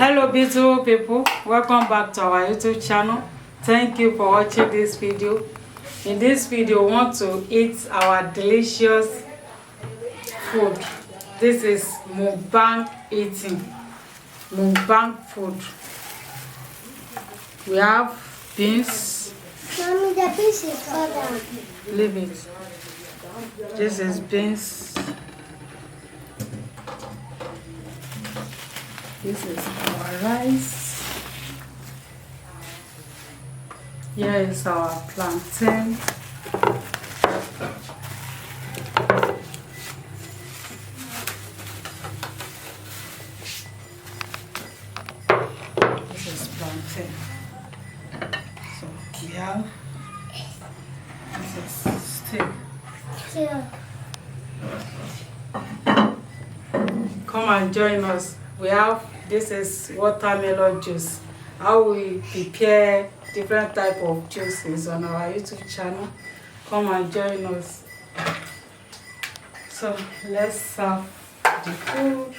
Hello beautiful people, welcome back to our YouTube channel. Thank you for watching this video. In this video we want to eat our delicious food. This is mukbang eating, mukbang food. We have beans. Mommy, the beans is further. Leave it. This is beans. This is our rice. Here is our plantain. This is plantain. So we have this is steak. Yeah. Come and join us. We have this is watermelon juice. How we prepare different type of juices on our YouTube channel. Come and join us. So let's serve the food.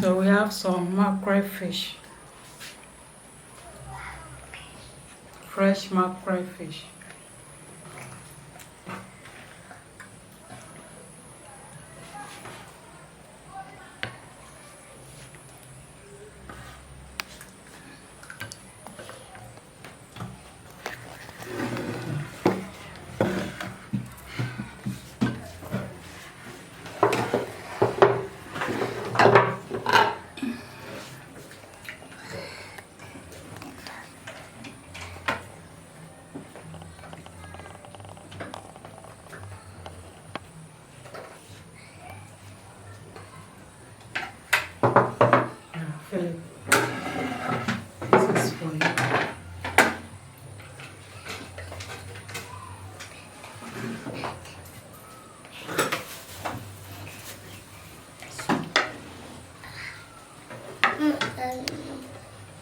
So we have some mackerel fish, fresh mackerel fish. Philip, this is for you.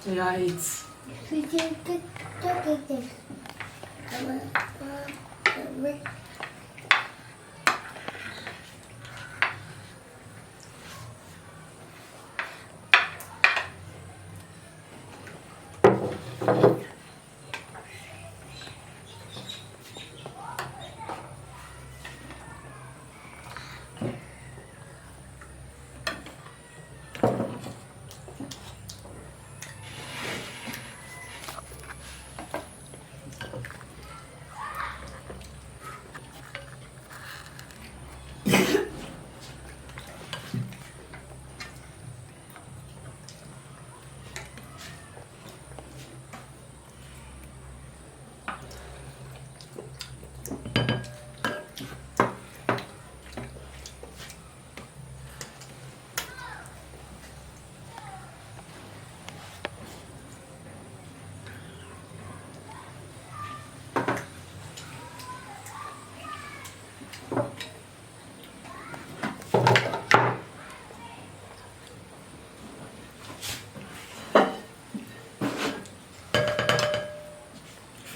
Yeah, it's. We can take this.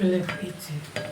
Philip, eat it.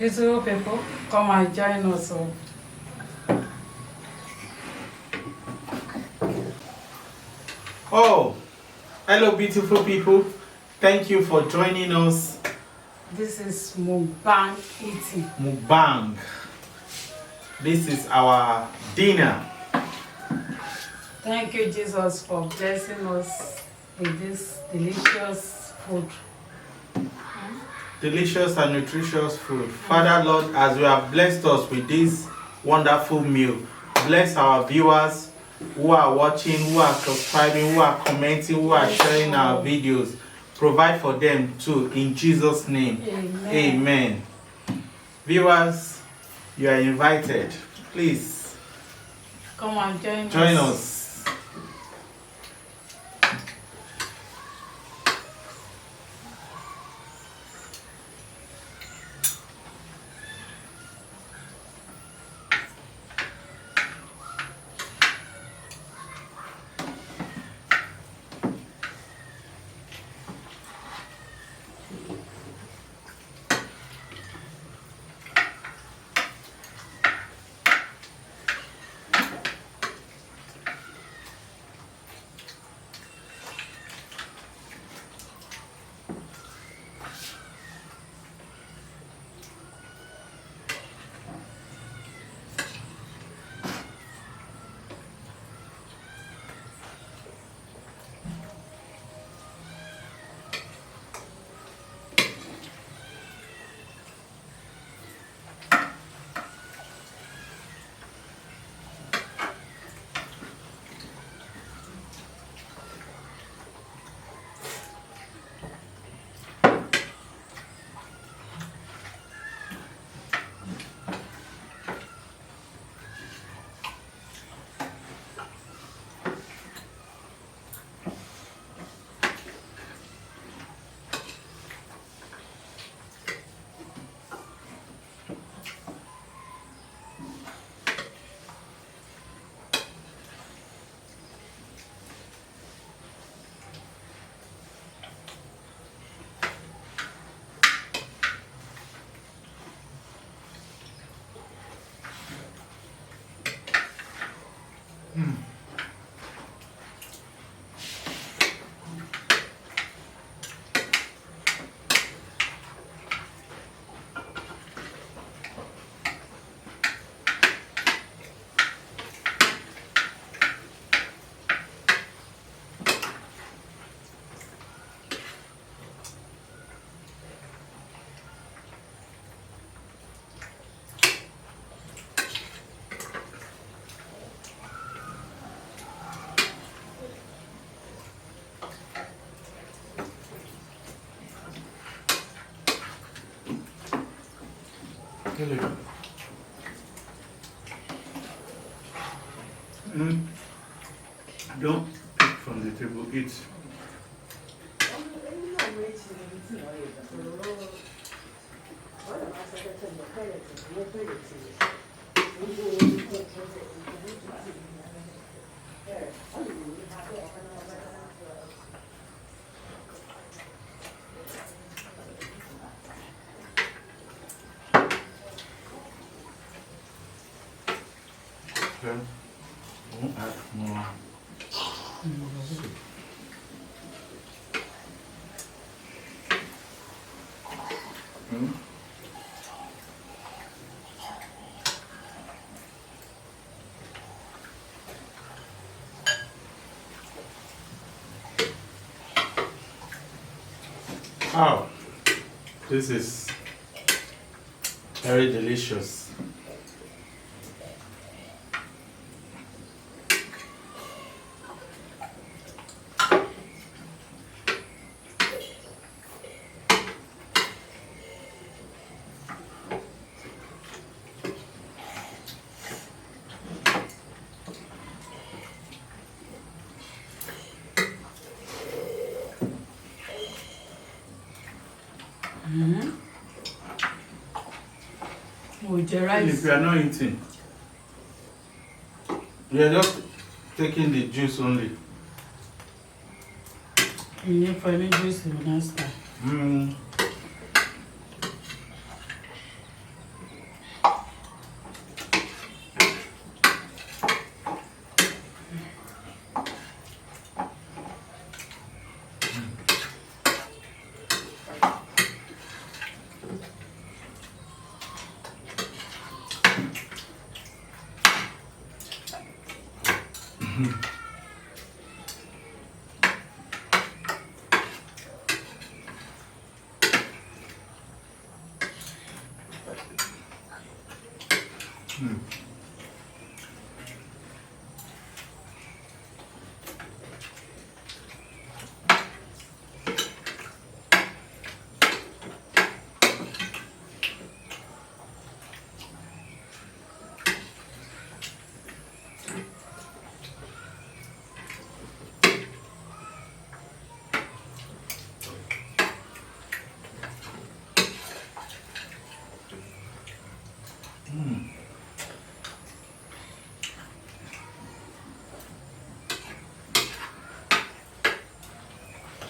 Beautiful people, come and join us. Oh, hello, beautiful people. Thank you for joining us. This is Mukbang eating. Mukbang. This is our dinner. Thank you, Jesus, for blessing us with this delicious food. Delicious and nutritious food. Father Lord, as you have blessed us with this wonderful meal, bless our viewers who are watching, who are subscribing, who are commenting, who are sharing our videos. Provide for them too, in Jesus' name. Amen. Amen. Viewers, you are invited. Please come and join us. Don't pick from the table, eat. Okay. Won't add more. Wow, this is very delicious. With the rice. If you are not eating, you are just taking the juice only. You need for any juice you not start.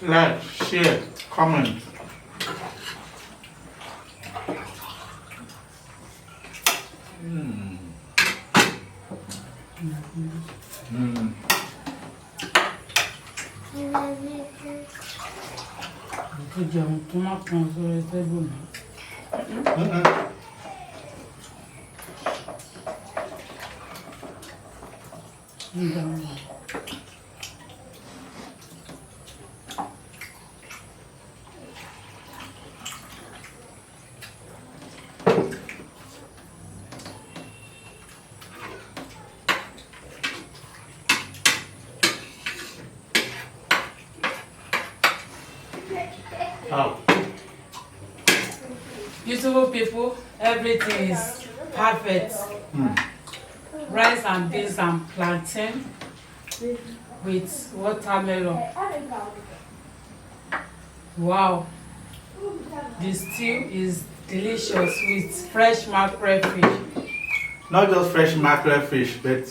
Like, share, comment. Tó jẹun tó má kàn sórí tébù mi. How? Beautiful people, everything is perfect. Rice and beans and plantain with watermelon. Wow, the stew is delicious with fresh mackerel fish. Not just fresh mackerel fish, but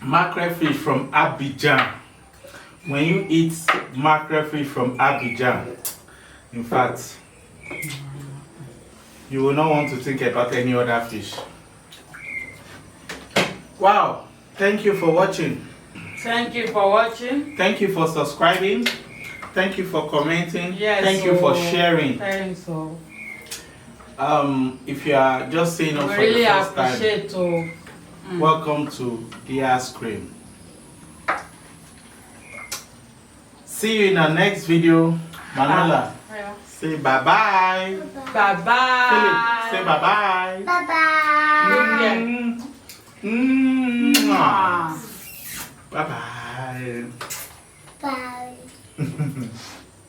mackerel fish from Abidjan. When you eat mackerel fish from Abidjan, in fact, you will not want to think about any other fish. Wow, thank you for watching. Thank you for watching. Thank you for subscribing. Thank you for commenting. Yes, thank you for sharing. Thanks. So if you are just seeing us we for really the first time, appreciate welcome to Leah's Cream. See you in our next video. Manuela, say bye bye. Bye bye. Philip, say bye bye. Bye-bye. Bye bye. Bye.